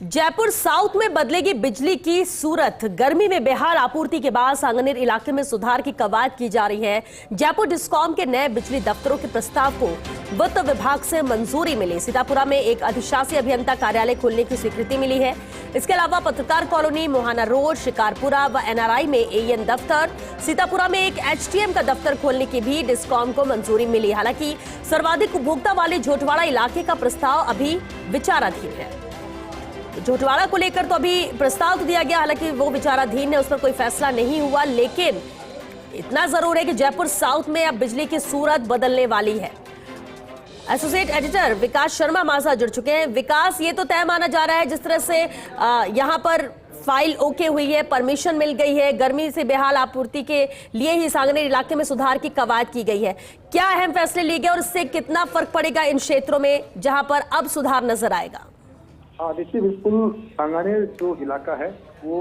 Jaipur south में बदलेगी बिजली की सूरत। गर्मी में बेहाल आपूर्ति के बाद सांगनेर इलाके में सुधार की कवायद की जा रही है। जयपुर डिस्कॉम के नए बिजली दफ्तरों के प्रस्ताव को वित्त विभाग से मंजूरी मिली। सीतापुरा में एक अधिशासी अभियंता कार्यालय खोलने की स्वीकृति मिली है। इसके अलावा पत्रकार कॉलोनी, मोहाना रोड, शिकारपुरा व एनआरआई में एएन दफ्तर, सीतापुरा में एक एचटीएम का दफ्तर खोलने की भी डिस्कॉम को मंजूरी मिली। हालांकि सर्वाधिक उपभोक्ता वाले झोटवाड़ा इलाके का प्रस्ताव अभी विचाराधीन है। झोटवाड़ा को लेकर तो अभी प्रस्ताव तो दिया गया, हालांकि वो विचाराधीन है, उस पर कोई फैसला नहीं हुआ। लेकिन इतना जरूर है कि जयपुर साउथ में अब बिजली की सूरत बदलने वाली है। एसोसिएट एडिटर विकास शर्मा मासा जुड़ चुके हैं। विकास, ये तो तय माना जा रहा है जिस तरह से यहाँ पर फाइल ओके हुई है, परमिशन मिल गई है, गर्मी से बेहाल आपूर्ति के लिए ही सांगनेर इलाके में सुधार की कवायद की गई है। क्या अहम फैसले लिए गए और इससे कितना फर्क पड़ेगा इन क्षेत्रों में जहां पर अब सुधार नजर आएगा? हाँ, देखिए, बिल्कुल सांगानेर जो इलाका है वो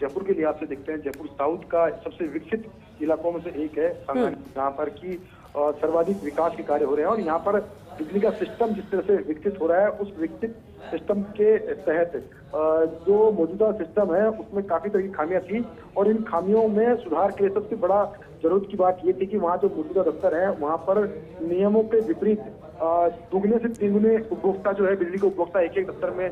जयपुर के लिहाज से देखते हैं जयपुर साउथ का सबसे विकसित इलाकों में से एक है सांगानेर, जहाँ पर की सर्वाधिक विकास के कार्य हो रहे हैं। और यहाँ पर बिजली का सिस्टम जिस तरह से विकसित हो रहा है, उस विकसित सिस्टम के तहत जो मौजूदा सिस्टम है उसमें काफी तरह की खामियां थी और इन खामियों में सुधार के लिए सबसे बड़ा जरूरत की बात ये थी कि वहाँ जो मौजूदा दफ्तर है वहाँ पर नियमों के विपरीत दुगने से तिगुने उपभोक्ता जो है बिजली के उपभोक्ता एक एक दफ्तर में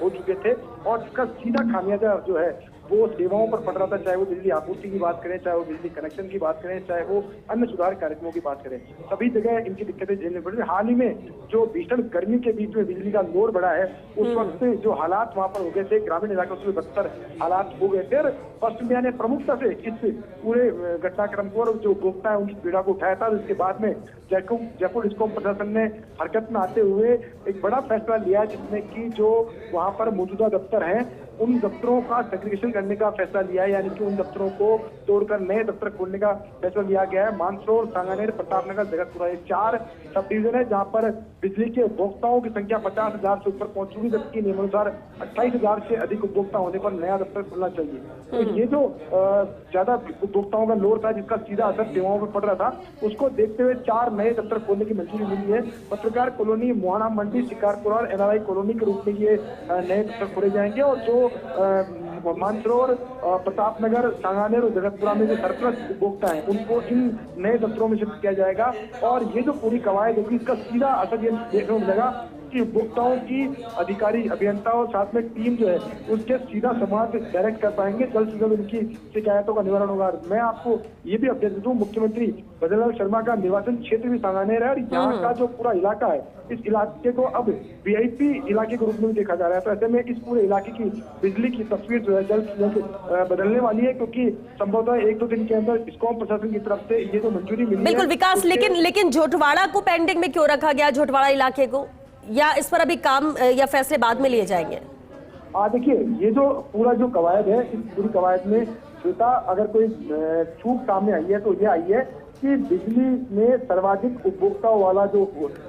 हो चुके थे और इसका सीधा खामियाजा जो है वो सेवाओं पर पड़ रहा था। चाहे वो बिजली आपूर्ति की बात करें, चाहे वो बिजली कनेक्शन की बात करें, चाहे वो अन्य सुधार कार्यक्रमों की बात करें, सभी जगह इनकी दिक्कतें झेलनी पड़ रही। हाल ही में जो भीषण गर्मी के बीच में बिजली का लोड बढ़ा है, उस वक्त जो हालात वहाँ पर हो गए थे, ग्रामीण इलाकों से बदतर हालात हो गए थे। फर्स्ट इंडिया ने प्रमुखता से इस पूरे घटनाक्रम को और जो उपभोक्ता है उनकी पीड़ा को उठाया था। इसके बाद में जयपुर डिस्कॉम प्रशासन ने हरकत में आते हुए एक बड़ा फैसला लिया, जिसमें कि जो वहाँ पर मौजूदा दफ्तर हैं उन दफ्तरों का सेग्रीगेशन करने का फैसला लिया है, यानी कि उन दफ्तरों को तोड़कर नए दफ्तर खोलने का फैसला लिया गया है। मानसरोवर, सांगानेर, प्रतापनगर, जगतपुरा, ये 4 सब डिवीजन है जहां पर बिजली के उपभोक्ताओं की संख्या 50,000 से ऊपर पहुंच चुकी, जबकि नियमानुसार 28,000 से अधिक उपभोक्ता होने पर नया दफ्तर खुलना चाहिए। तो ये जो ज्यादा उपभोक्ताओं का लोड था जिसका सीधा असर सेवाओं पर पड़ रहा था, उसको देखते हुए 4 नए दफ्तर खोलने की मंजूरी मिली है। पत्रकार कॉलोनी, मोहाना मंडी, शिकारपुरा और एनआरआई कॉलोनी के रूप में ये नए दफ्तर खोले जाएंगे और जो मानसरोवर, प्रतापनगर, सांगानेर और जगतपुरा में जो सरप्लस उपभोक्ता हैं उनको इन नए दफ्तरों में शिफ्ट किया जाएगा। और ये जो पूरी कवायद होगी इसका सीधा असर ये देखने को मिलेगा कि उपभोक्ताओं की अधिकारी, अभियंता और साथ में टीम जो है उसके सीधा संवाद डायरेक्ट कर पाएंगे। जल्द से जल्द उनकी शिकायतों का निवारण होगा। मैं आपको ये भी अपडेट दूं, मुख्यमंत्री भजनलाल शर्मा का निर्वाचन क्षेत्र भी सांगानेर है और यहाँ का जो पूरा इलाका है, इस इलाके को अब वीआईपी इलाके के रूप में भी देखा जा रहा है। तो ऐसे में इस पूरे इलाके की बिजली की तस्वीर जो है जल्द से जल्द बदलने वाली है, क्योंकि संभवतः 1-2 दिन के अंदर डिस्कॉम प्रशासन की तरफ से ये जो मंजूरी मिली है। बिल्कुल विकास, लेकिन झोटवाड़ा को पेंडिंग में क्यों रखा गया? झोटवाड़ा इलाके को, या इस पर अभी काम या फैसले बाद में लिए जाएंगे? देखिए, ये जो पूरा जो कवायद है, इस पूरी कवायद में श्वेता अगर कोई चूक सामने आई है तो ये आई है कि बिजली में सर्वाधिक उपभोक्ताओं वाला जो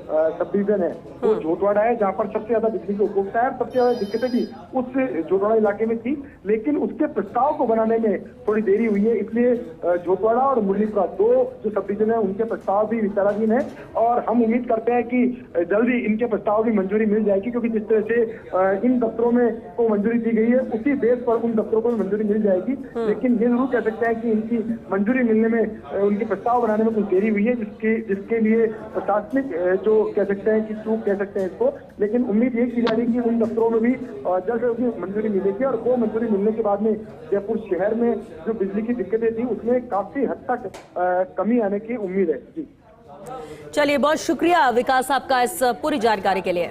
सब डिवीजन है वो झोटवाड़ा है, जहाँ पर सबसे ज्यादा बिजली के उपभोक्ता है। सबसे ज्यादा दिक्कतें भी उस झोटवाड़ा इलाके में थी, लेकिन उसके प्रस्ताव को बनाने में थोड़ी देरी हुई है। इसलिए झोटवाड़ा और मुरलीपुरा 2 जो सब डिवीजन है उनके प्रस्ताव भी विचाराधीन है और हम उम्मीद करते हैं कि जल्दी इनके प्रस्ताव की मंजूरी मिल जाएगी, क्योंकि जिस तरह से इन दफ्तरों में को मंजूरी दी गई है उसी बेस पर उन दफ्तरों को भी मंजूरी मिल जाएगी। लेकिन ये जरूर कह सकते हैं कि इनकी मंजूरी मिलने में, उनके प्रस्ताव बनाने में कुछ देरी हुई है, जिसके लिए प्रशासनिक जो कह सकते हैं कि चूक कह सकते हैं इसको। लेकिन उम्मीद ये की जा रही है कि उन दफ्तरों में भी जल्द से जल्द मंजूरी मिलेगी और वो मंजूरी मिलने के बाद में जयपुर शहर में जो बिजली की दिक्कतें थी उसमें काफी हद तक कमी आने की उम्मीद है। जी, चलिए, बहुत शुक्रिया विकास आपका इस पूरी जानकारी के लिए।